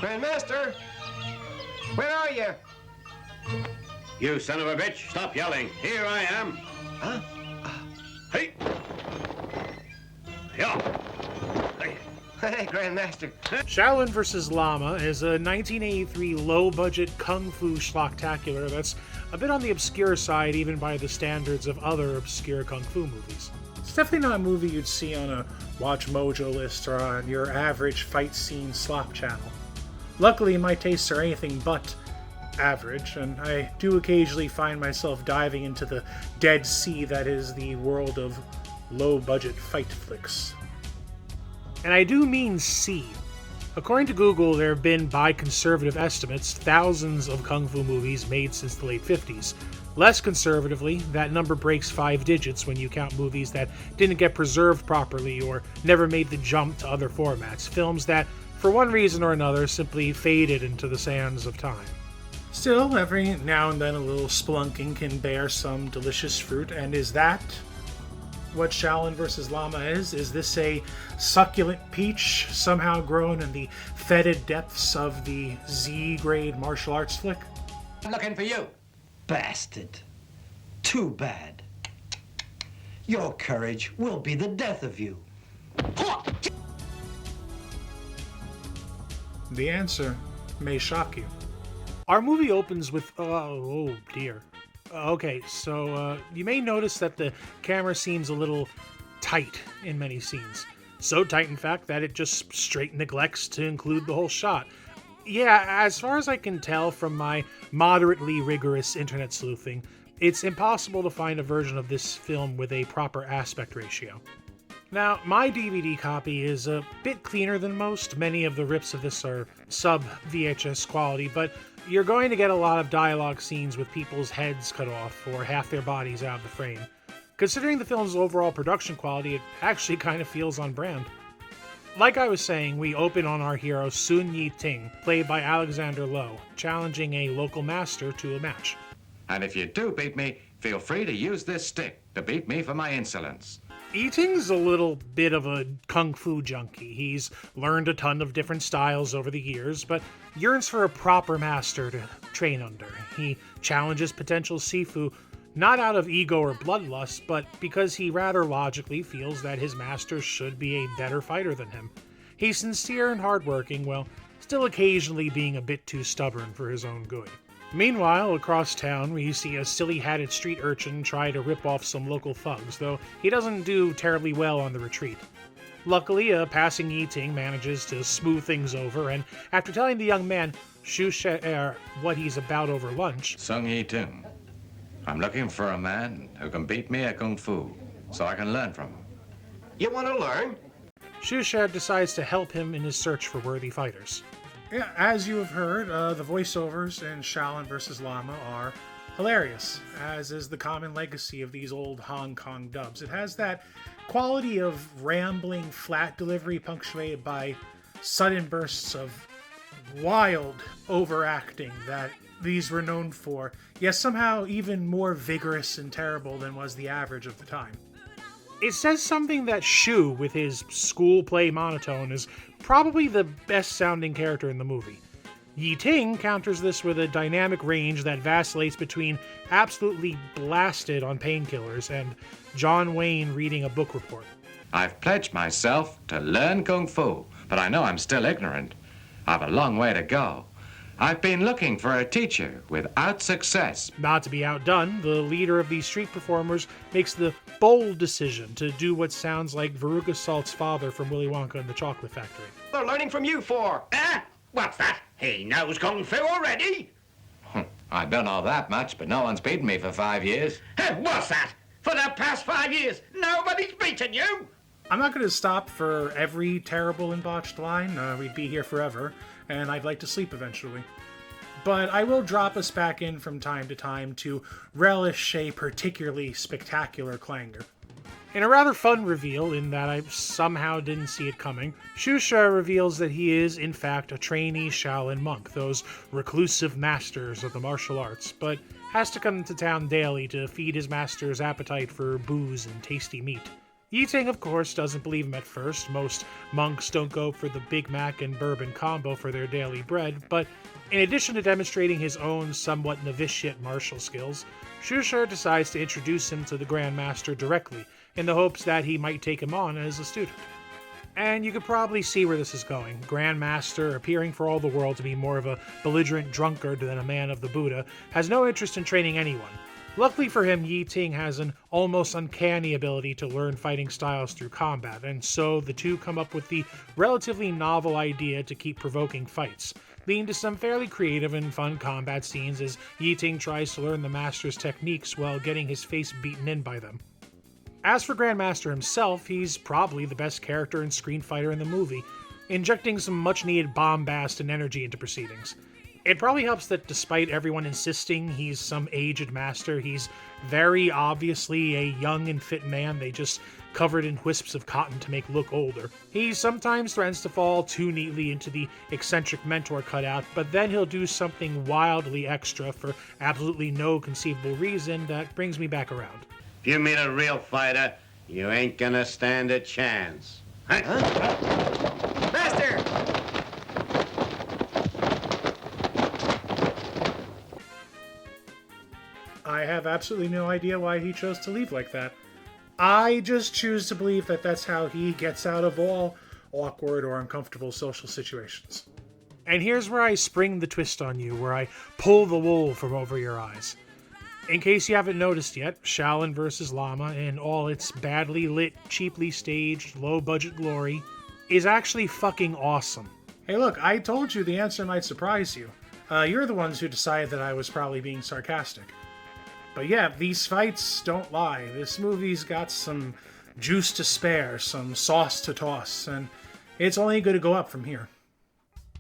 Grandmaster! Where are you? You son of a bitch, stop yelling. Here I am. Huh? Hey! Yeah. Hey, Grandmaster. Shaolin vs. Lama is a 1983 low-budget kung fu schlocktacular that's a bit on the obscure side even by the standards of other obscure kung fu movies. It's definitely not a movie you'd see on a Watch Mojo list or on your average fight scene slop channel. Luckily, my tastes are anything but average, and I do occasionally find myself diving into the dead sea that is the world of low-budget fight flicks. And I do mean sea. According to Google, there have been, by conservative estimates, thousands of kung fu movies made since the late 50s. Less conservatively, that number breaks 5 digits when you count movies that didn't get preserved properly or never made the jump to other formats, films that, for one reason or another, simply faded into the sands of time. Still, every now and then a little spelunking can bear some delicious fruit, and is that what Shaolin vs. Lama is? Is this a succulent peach somehow grown in the fetid depths of the Z-grade martial arts flick? I'm looking for you. Bastard. Too bad. Your courage will be the death of you. The answer may shock you. Our movie opens with, oh dear. Okay, so you may notice that the camera seems a little tight in many scenes. So tight, in fact, that it just straight neglects to include the whole shot. Yeah, as far as I can tell from my moderately rigorous internet sleuthing, it's impossible to find a version of this film with a proper aspect ratio. Now, my DVD copy is a bit cleaner than most. Many of the rips of this are sub-VHS quality, but you're going to get a lot of dialogue scenes with people's heads cut off or half their bodies out of the frame. Considering the film's overall production quality, it actually kind of feels on brand. Like I was saying, we open on our hero Sun Yi Ting, played by Alexander Lowe, challenging a local master to a match. And if you do beat me, feel free to use this stick to beat me for my insolence. Yi Ting's a little bit of a kung fu junkie. He's learned a ton of different styles over the years, but yearns for a proper master to train under. He challenges potential Sifu not out of ego or bloodlust, but because he rather logically feels that his master should be a better fighter than him. He's sincere and hardworking, while still occasionally being a bit too stubborn for his own good. Meanwhile, across town, we see a silly-hatted street urchin try to rip off some local thugs, though he doesn't do terribly well on the retreat. Luckily, a passing Yi Ting manages to smooth things over, and after telling the young man what he's about over lunch, Sun Yi Ting, I'm looking for a man who can beat me at Kung Fu, so I can learn from him. You want to learn? Shusha decides to help him in his search for worthy fighters. Yeah, as you have heard, the voiceovers in Shaolin vs. Lama are hilarious, as is the common legacy of these old Hong Kong dubs. It has that quality of rambling, flat delivery punctuated by sudden bursts of wild overacting that these were known for, yet somehow even more vigorous and terrible than was the average of the time. It says something that Shu, with his school play monotone, is probably the best sounding character in the movie. Yi Ting counters this with a dynamic range that vacillates between absolutely blasted on painkillers and John Wayne reading a book report. I've pledged myself to learn Kung Fu, but I know I'm still ignorant. I've a long way to go. I've been looking for a teacher without success. Not to be outdone, the leader of these street performers makes the bold decision to do what sounds like Veruca Salt's father from Willy Wonka and the Chocolate Factory. They're learning from you for. What's that? He knows Kung Fu already? I don't know that much, but no one's beaten me for 5 years. What's that? For the past 5 years, nobody's beaten you? I'm not going to stop for every terrible and botched line. We'd be here forever, and I'd like to sleep eventually. But I will drop us back in from time to time to relish a particularly spectacular clangor. In a rather fun reveal, in that I somehow didn't see it coming, Shusha reveals that he is, in fact, a trainee Shaolin monk, those reclusive masters of the martial arts, but has to come to town daily to feed his master's appetite for booze and tasty meat. Yi-Ting, of course, doesn't believe him at first. Most monks don't go for the Big Mac and bourbon combo for their daily bread, but in addition to demonstrating his own somewhat novitiate martial skills, Shushar decides to introduce him to the Grand Master directly, in the hopes that he might take him on as a student. And you could probably see where this is going. Grand Master, appearing for all the world to be more of a belligerent drunkard than a man of the Buddha, has no interest in training anyone. Luckily for him, Yi-Ting has an almost uncanny ability to learn fighting styles through combat, and so the two come up with the relatively novel idea to keep provoking fights, leading to some fairly creative and fun combat scenes as Yi-Ting tries to learn the Master's techniques while getting his face beaten in by them. As for Grandmaster himself, he's probably the best character and screen fighter in the movie, injecting some much-needed bombast and energy into proceedings. It probably helps that despite everyone insisting he's some aged master, he's very obviously a young and fit man they just covered in wisps of cotton to make look older. He sometimes threatens to fall too neatly into the eccentric mentor cutout, but then he'll do something wildly extra for absolutely no conceivable reason that brings me back around. If you meet a real fighter, you ain't gonna stand a chance. Master! I have absolutely no idea why he chose to leave like that. I just choose to believe that that's how he gets out of all awkward or uncomfortable social situations. And here's where I spring the twist on you, where I pull the wool from over your eyes. In case you haven't noticed yet, Shaolin vs. Lama, in all its badly lit, cheaply staged, low-budget glory, is actually fucking awesome. Hey look, I told you the answer might surprise you. You're the ones who decided that I was probably being sarcastic. But yeah, these fights don't lie. This movie's got some juice to spare, some sauce to toss, and it's only going to go up from here.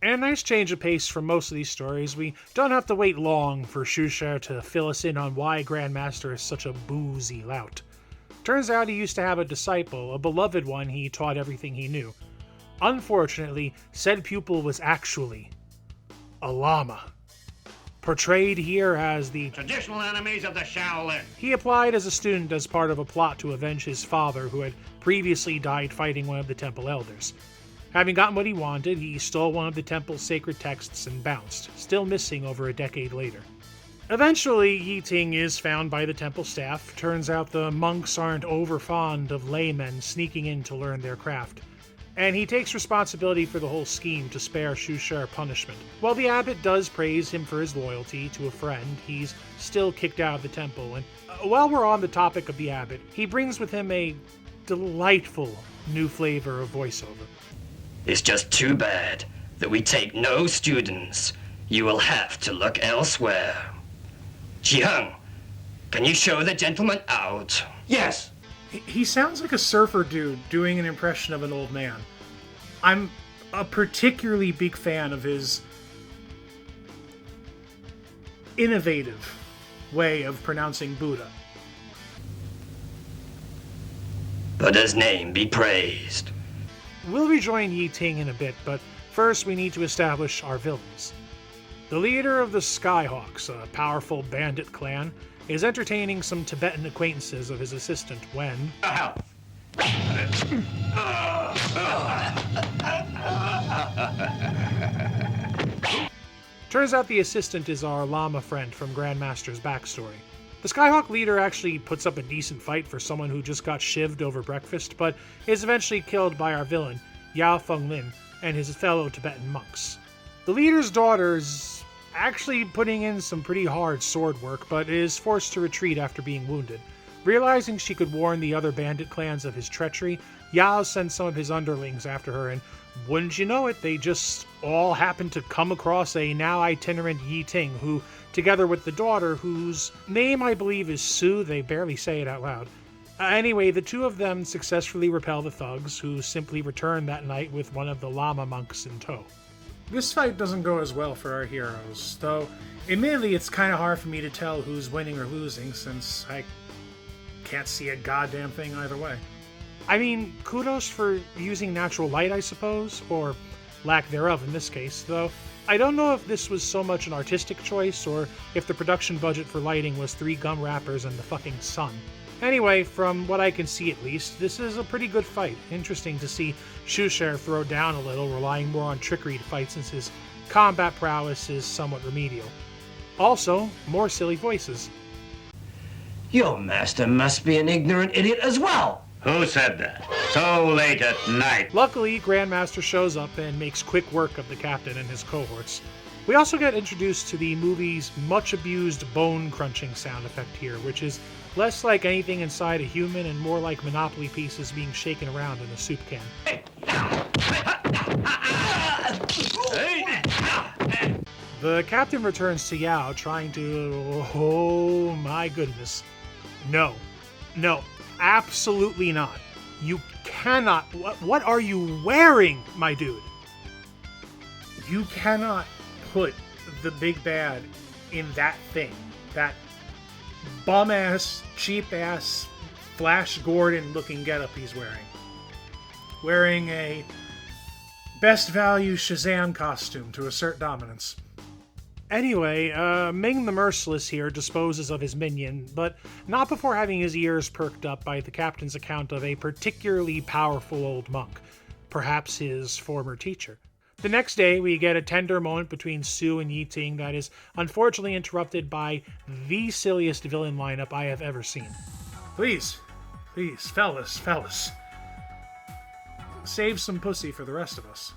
And a nice change of pace from most of these stories. We don't have to wait long for Shushar to fill us in on why Grandmaster is such a boozy lout. Turns out he used to have a disciple, a beloved one he taught everything he knew. Unfortunately, said pupil was actually a Lama. Portrayed here as the Traditional enemies of the Shaolin. He applied as a student as part of a plot to avenge his father, who had previously died fighting one of the temple elders. Having gotten what he wanted, he stole one of the temple's sacred texts and bounced, still missing over a decade later. Eventually, Yi-Ting is found by the temple staff. Turns out the monks aren't overfond of laymen sneaking in to learn their craft, and he takes responsibility for the whole scheme to spare Shushar punishment. While the abbot does praise him for his loyalty to a friend, he's still kicked out of the temple, and while we're on the topic of the abbot, he brings with him a delightful new flavor of voiceover. It's just too bad that we take no students. You will have to look elsewhere. Ji-Hung, can you show the gentleman out? Yes! He sounds like a surfer dude doing an impression of an old man. I'm a particularly big fan of his innovative way of pronouncing Buddha. Buddha's name be praised. We'll rejoin Yi-Ting in a bit, but first we need to establish our villains. The leader of the Skyhawks, a powerful bandit clan, is entertaining some Tibetan acquaintances of his assistant when... Turns out the assistant is our Lama friend from Grandmaster's backstory. The Skyhawk leader actually puts up a decent fight for someone who just got shivved over breakfast, but is eventually killed by our villain, Yao Fenglin, and his fellow Tibetan monks. The leader's daughter's actually putting in some pretty hard sword work, but is forced to retreat after being wounded. Realizing she could warn the other bandit clans of his treachery, Yao sends some of his underlings after her, and wouldn't you know it, they just all happen to come across a now itinerant Yi-Ting, who, together with the daughter, whose name I believe is Sue, they barely say it out loud. Anyway, the two of them successfully repel the thugs, who simply return that night with one of the Lama monks in tow. This fight doesn't go as well for our heroes, though admittedly it's kind of hard for me to tell who's winning or losing, since I can't see a goddamn thing either way. I mean, kudos for using natural light, I suppose, or lack thereof in this case, though I don't know if this was so much an artistic choice or if the production budget for lighting was 3 gum wrappers and the fucking sun. Anyway, from what I can see at least, this is a pretty good fight. Interesting to see Shusher throw down a little, relying more on trickery to fight since his combat prowess is somewhat remedial. Also, more silly voices. Your master must be an ignorant idiot as well. Who said that? So late at night. Luckily, Grandmaster shows up and makes quick work of the captain and his cohorts. We also get introduced to the movie's much-abused bone-crunching sound effect here, which is less like anything inside a human and more like Monopoly pieces being shaken around in a soup can. The captain returns to Yao, trying to... Oh my goodness. No, absolutely not. You cannot... What are you wearing, my dude? You cannot put the big bad in that thing. That bum-ass, cheap-ass, Flash Gordon-looking getup he's wearing. Wearing a best value Shazam costume to assert dominance. Anyway, Ming the Merciless here disposes of his minion, but not before having his ears perked up by the captain's account of a particularly powerful old monk, perhaps his former teacher. The next day, we get a tender moment between Su and Yi Ting that is unfortunately interrupted by the silliest villain lineup I have ever seen. Please, fellas, save some pussy for the rest of us.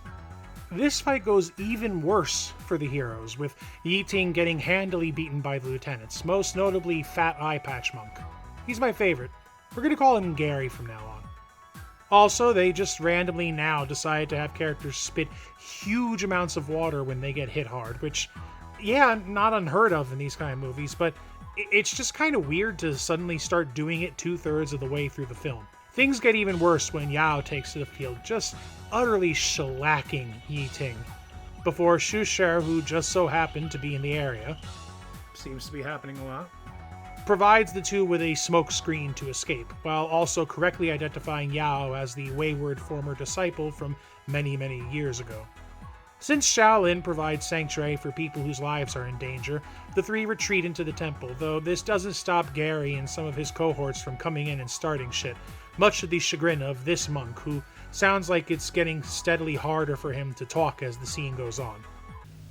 This fight goes even worse for the heroes, with Yi Ting getting handily beaten by the lieutenants, most notably Fat Eye Patch Monk. He's my favorite. We're gonna call him Gary from now on. Also, they just randomly now decide to have characters spit huge amounts of water when they get hit hard, which, yeah, not unheard of in these kind of movies, but it's just kind of weird to suddenly start doing it 2/3 of the way through the film. Things get even worse when Yao takes to the field, just utterly shellacking Yi Ting, before Shusher, who just so happened to be in the area, seems to be happening a lot, provides the two with a smoke screen to escape, while also correctly identifying Yao as the wayward former disciple from many years ago. Since Shaolin provides sanctuary for people whose lives are in danger, the three retreat into the temple, though this doesn't stop Gary and some of his cohorts from coming in and starting shit, much to the chagrin of this monk, who sounds like it's getting steadily harder for him to talk as the scene goes on.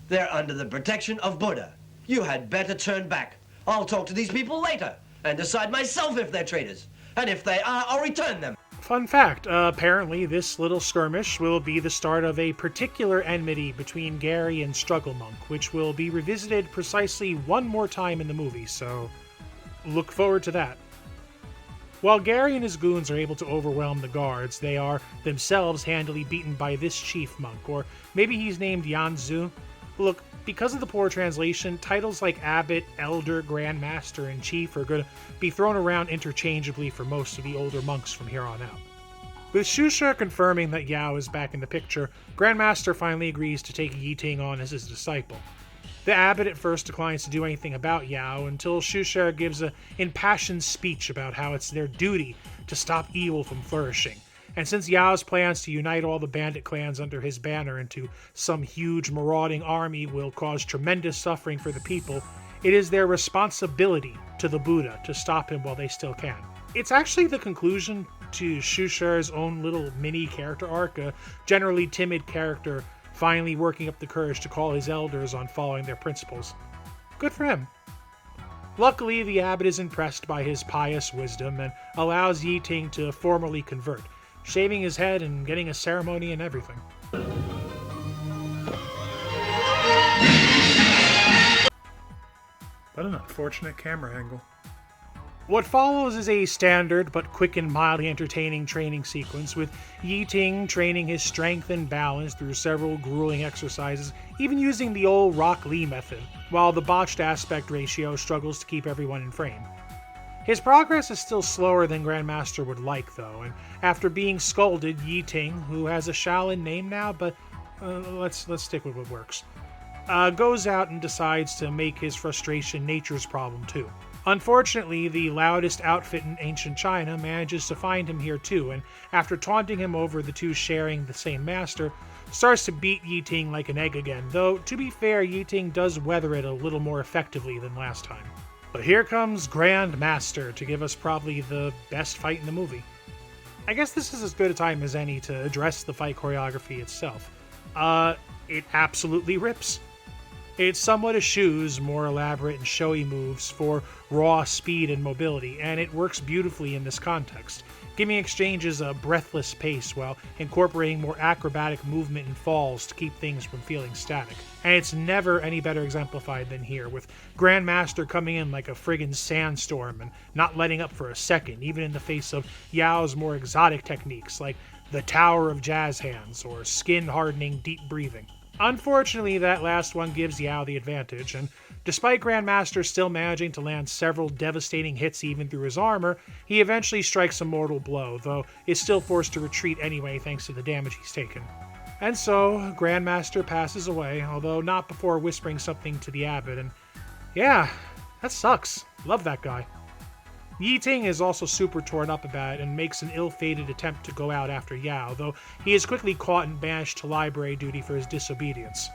They're under the protection of Buddha. You had better turn back. I'll talk to these people later and decide myself if they're traitors. And if they are, I'll return them. Fun fact, apparently this little skirmish will be the start of a particular enmity between Gary and Struggle Monk, which will be revisited precisely one more time in the movie, so look forward to that. While Gary and his goons are able to overwhelm the guards, they are themselves handily beaten by this chief monk, or maybe he's named Yanzu. Look, because of the poor translation, titles like Abbot, Elder, Grandmaster, and Chief are going to be thrown around interchangeably for most of the older monks from here on out. With Shusher confirming that Yao is back in the picture, Grandmaster finally agrees to take Yi Ting on as his disciple. The abbot at first declines to do anything about Yao until Shusher gives an impassioned speech about how it's their duty to stop evil from flourishing. And since Yao's plans to unite all the bandit clans under his banner into some huge marauding army will cause tremendous suffering for the people, it is their responsibility to the Buddha to stop him while they still can. It's actually the conclusion to Shusher's own little mini character arc, a generally timid character finally working up the courage to call his elders on following their principles. Good for him. Luckily, the abbot is impressed by his pious wisdom and allows Yi Ting to formally convert, shaving his head and getting a ceremony and everything. What an unfortunate camera angle. What follows is a standard but quick and mildly entertaining training sequence, with Yi Ting training his strength and balance through several grueling exercises, even using the old Rock Lee method, while the botched aspect ratio struggles to keep everyone in frame. His progress is still slower than Grandmaster would like, though, and after being scolded, Yi Ting, who has a Shaolin name now, but let's stick with what works, goes out and decides to make his frustration nature's problem too. Unfortunately, the loudest outfit in ancient China manages to find him here too, and after taunting him over the two sharing the same master, starts to beat Yi Ting like an egg again, though to be fair, Yi Ting does weather it a little more effectively than last time. But here comes Grand Master to give us probably the best fight in the movie. I guess this is as good a time as any to address the fight choreography itself. It absolutely rips. It somewhat eschews more elaborate and showy moves for raw speed and mobility, and it works beautifully in this context, giving exchanges a breathless pace while incorporating more acrobatic movement and falls to keep things from feeling static. And it's never any better exemplified than here, with Grandmaster coming in like a friggin' sandstorm and not letting up for a second, even in the face of Yao's more exotic techniques like the Tower of Jazz Hands or skin-hardening deep breathing. Unfortunately, that last one gives Yao the advantage, and despite Grandmaster still managing to land several devastating hits even through his armor, he eventually strikes a mortal blow, though is still forced to retreat anyway thanks to the damage he's taken. And so, Grandmaster passes away, although not before whispering something to the abbot, and yeah, that sucks. Love that guy. Yi Ting is also super torn up about it and makes an ill-fated attempt to go out after Yao, though he is quickly caught and banished to library duty for his disobedience.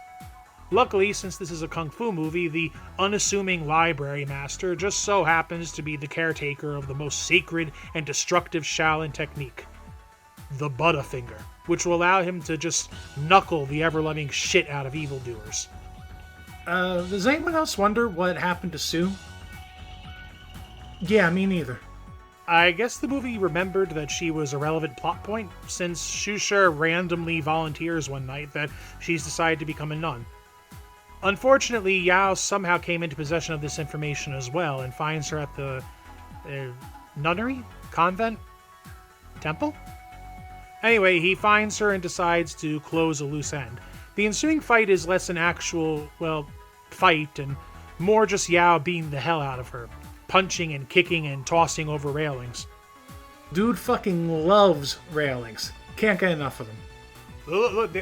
Luckily, since this is a kung fu movie, the unassuming library master just so happens to be the caretaker of the most sacred and destructive Shaolin technique, the Butterfinger, which will allow him to just knuckle the ever-loving shit out of evildoers. Does anyone else wonder what happened to Sue? Yeah, me neither. I guess the movie remembered that she was a relevant plot point, since Shusha randomly volunteers one night that she's decided to become a nun. Unfortunately, Yao somehow came into possession of this information as well and finds her at the nunnery? Convent? Temple? Anyway, he finds her and decides to close a loose end. The ensuing fight is less an actual, fight and more just Yao beating the hell out of her, punching and kicking and tossing over railings. Dude fucking loves railings. Can't get enough of them. Look,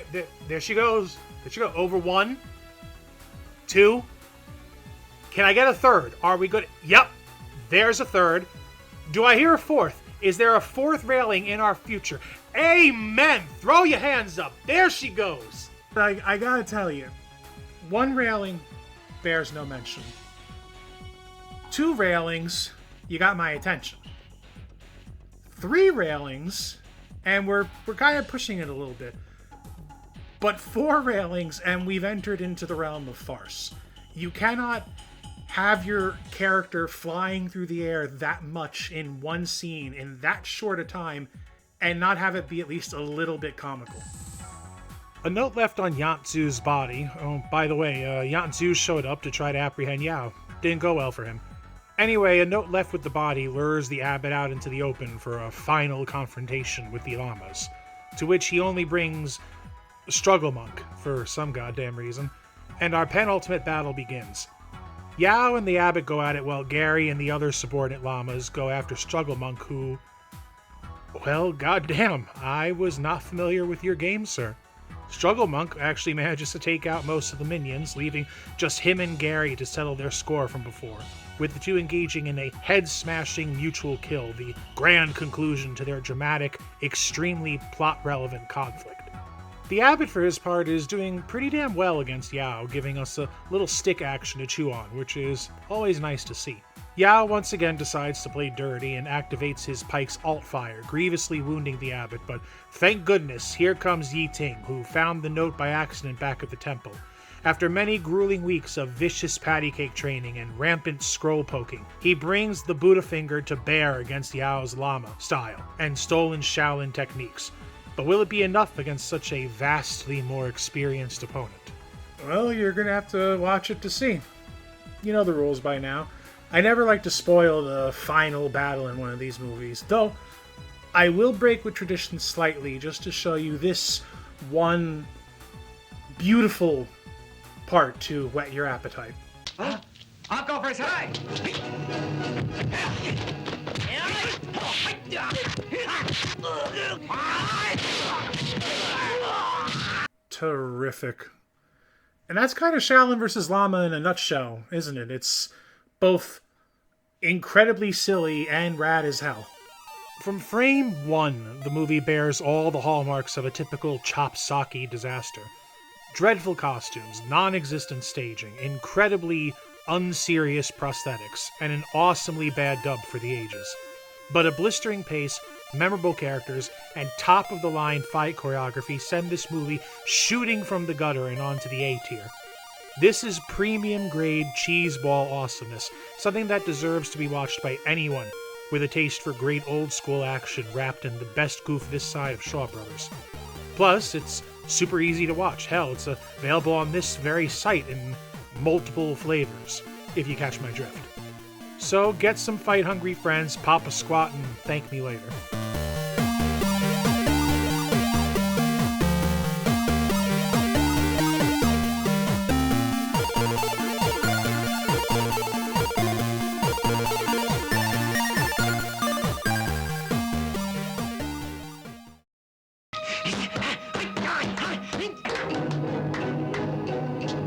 there she goes. There she goes. Over 1, 2. Can I get a third? Are we good? Yep. There's a third. Do I hear a fourth? Is there a fourth railing in our future? Amen! Throw your hands up. There she goes. I gotta tell you, 1 railing bears no mention. 2 railings, you got my attention. 3 railings, and we're kind of pushing it a little bit. But 4 railings, and we've entered into the realm of farce. You cannot have your character flying through the air that much in one scene in that short a time and not have it be at least a little bit comical. A note left on Yantzu's body. Oh, by the way, Yantzu showed up to try to apprehend Yao. Didn't go well for him. Anyway, a note left with the body lures the abbot out into the open for a final confrontation with the Lamas, to which he only brings Struggle Monk, for some goddamn reason, and our penultimate battle begins. Yao and the abbot go at it while Gary and the other subordinate Lamas go after Struggle Monk, who... well, goddamn, I was not familiar with your game, sir. Struggle Monk actually manages to take out most of the minions, leaving just him and Gary to settle their score from before, with the two engaging in a head-smashing mutual kill, the grand conclusion to their dramatic, extremely plot-relevant conflict. The abbot, for his part, is doing pretty damn well against Yao, giving us a little stick action to chew on, which is always nice to see. Yao once again decides to play dirty and activates his pike's alt-fire, grievously wounding the abbot, but thank goodness here comes Yi Ting, who found the note by accident back at the temple. After many grueling weeks of vicious patty cake training and rampant scroll poking, he brings the Buddha finger to bear against Yao's Lama style and stolen Shaolin techniques. But will it be enough against such a vastly more experienced opponent? Well, you're gonna have to watch it to see. You know the rules by now. I never like to spoil the final battle in one of these movies, though I will break with tradition slightly just to show you this one beautiful part to whet your appetite. Huh? I'll go first. Hi! Terrific. And that's kind of Shaolin vs. Lama in a nutshell, isn't it? It's both incredibly silly and rad as hell. From frame 1, the movie bears all the hallmarks of a typical chop-socky disaster. Dreadful costumes, non-existent staging, incredibly unserious prosthetics and an awesomely bad dub for the ages. But a blistering pace, memorable characters, and top-of-the-line fight choreography send this movie shooting from the gutter and onto the A tier. This is premium-grade cheeseball awesomeness, something that deserves to be watched by anyone with a taste for great old-school action wrapped in the best goof this side of Shaw Brothers. Plus, it's super easy to watch. Hell, it's available on this very site in multiple flavors, if you catch my drift. So get some fight-hungry friends, pop a squat, and thank me later.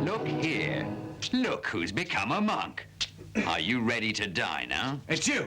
Look here. Look who's become a monk. Are you ready to die now? It's you.